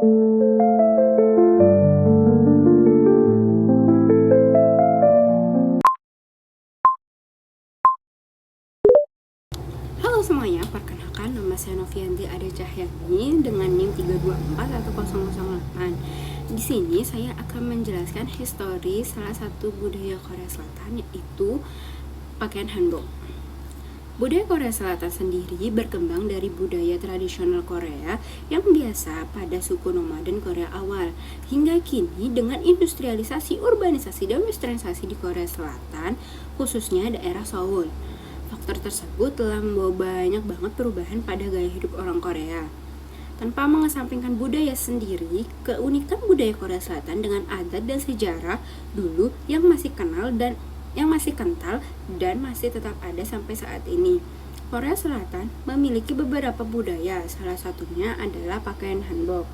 Halo semuanya, perkenalkan nama saya Novianti Ade Cahyani dengan NIM 3241008. Di sini saya akan menjelaskan histori salah satu budaya Korea Selatan, yaitu pakaian hanbok. Budaya Korea Selatan sendiri berkembang dari budaya tradisional Korea yang biasa pada suku nomaden Korea awal. Hingga kini dengan industrialisasi, urbanisasi, dan westernisasi di Korea Selatan, khususnya daerah Seoul. Faktor tersebut telah membawa banyak banget perubahan pada gaya hidup orang Korea. Tanpa mengesampingkan budaya sendiri, keunikan budaya Korea Selatan dengan adat dan sejarah dulu yang masih kental dan masih tetap ada sampai saat ini. Korea Selatan memiliki beberapa budaya, salah satunya adalah pakaian hanbok.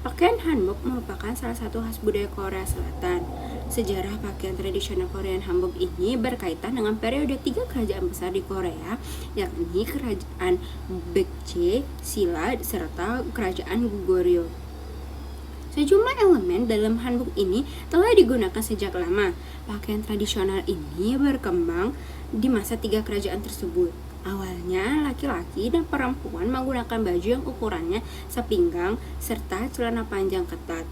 Pakaian hanbok merupakan salah satu khas budaya Korea Selatan. Sejarah pakaian tradisional Korean hanbok ini berkaitan dengan periode 3 kerajaan besar di Korea, yakni Kerajaan Baekje, Silla, serta Kerajaan Goguryeo. Sejumlah elemen dalam hanbok ini telah digunakan sejak lama. Pakaian tradisional ini berkembang di masa 3 kerajaan tersebut. Awalnya, laki-laki dan perempuan menggunakan baju yang ukurannya sepinggang serta celana panjang ketat.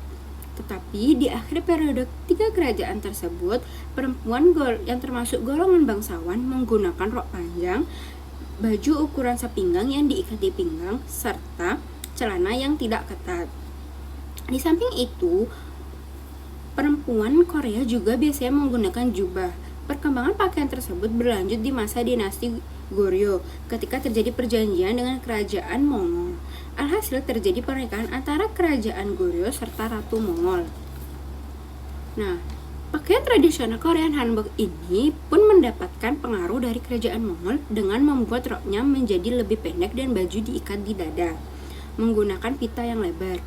Tetapi di akhir periode 3 kerajaan tersebut, perempuan yang termasuk golongan bangsawan menggunakan rok panjang, baju ukuran sepinggang yang diikat di pinggang, serta celana yang tidak ketat. Di samping itu, perempuan Korea juga biasanya menggunakan jubah. Perkembangan pakaian tersebut berlanjut di masa dinasti Goryeo ketika terjadi perjanjian dengan kerajaan Mongol. Alhasil terjadi pernikahan antara kerajaan Goryeo serta Ratu Mongol. Nah, pakaian tradisional Korean hanbok ini pun mendapatkan pengaruh dari kerajaan Mongol dengan membuat roknya menjadi lebih pendek dan baju diikat di dada menggunakan pita yang lebar.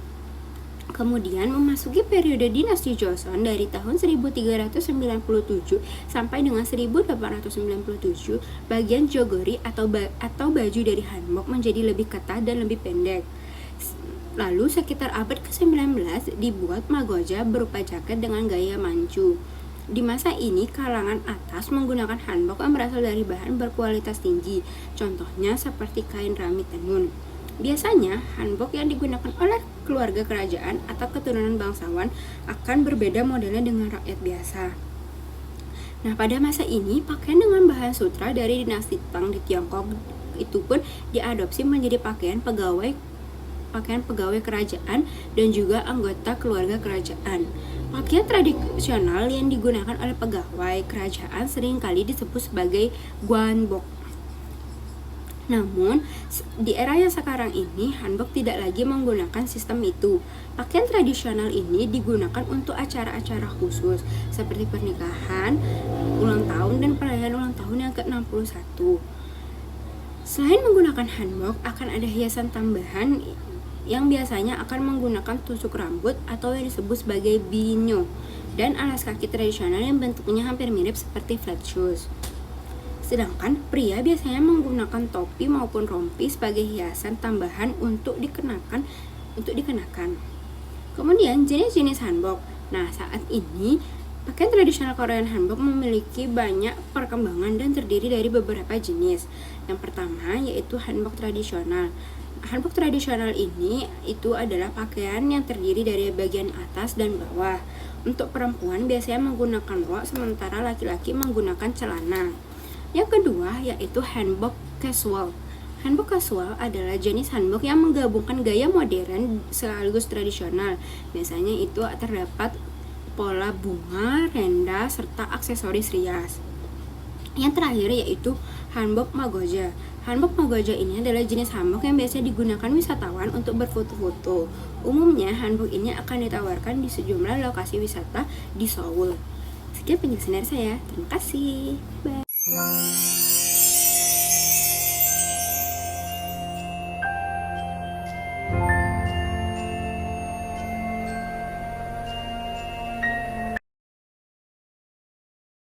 Kemudian memasuki periode dinasti Joseon dari tahun 1397 sampai dengan 1897, bagian jogori atau baju dari hanbok menjadi lebih ketat dan lebih pendek. Lalu sekitar abad ke-19 dibuat magoja berupa jaket dengan gaya manchu. Di masa ini kalangan atas menggunakan hanbok yang berasal dari bahan berkualitas tinggi, contohnya seperti kain rami tenun. Biasanya, hanbok yang digunakan oleh keluarga kerajaan atau keturunan bangsawan akan berbeda modelnya dengan rakyat biasa. Nah, pada masa ini, pakaian dengan bahan sutra dari dinasti Tang di Tiongkok itu pun diadopsi menjadi pakaian pegawai kerajaan dan juga anggota keluarga kerajaan. Pakaian tradisional yang digunakan oleh pegawai kerajaan seringkali disebut sebagai gwanbok. Namun, di era yang sekarang ini, hanbok tidak lagi menggunakan sistem itu. Pakaian tradisional ini digunakan untuk acara-acara khusus, seperti pernikahan, ulang tahun, dan perayaan ulang tahun yang ke-61. Selain menggunakan hanbok, akan ada hiasan tambahan yang biasanya akan menggunakan tusuk rambut atau yang disebut sebagai binyo, dan alas kaki tradisional yang bentuknya hampir mirip seperti flat shoes. Sedangkan pria biasanya menggunakan topi maupun rompi sebagai hiasan tambahan untuk dikenakan. Kemudian jenis-jenis hanbok. Nah, saat ini pakaian tradisional Korean hanbok memiliki banyak perkembangan dan terdiri dari beberapa jenis. Yang pertama yaitu hanbok tradisional. Hanbok tradisional ini itu adalah pakaian yang terdiri dari bagian atas dan bawah. Untuk perempuan biasanya menggunakan rok, sementara laki-laki menggunakan celana. Yang kedua yaitu hanbok casual. Hanbok casual adalah jenis hanbok yang menggabungkan gaya modern sekaligus tradisional. Biasanya itu terdapat pola bunga, renda, serta aksesoris rias. Yang terakhir yaitu hanbok magoja. Hanbok magoja ini adalah jenis hanbok yang biasa digunakan wisatawan untuk berfoto-foto. Umumnya hanbok ini akan ditawarkan di sejumlah lokasi wisata di Seoul. Sekian penjelasan dari saya. Terima kasih. Bye.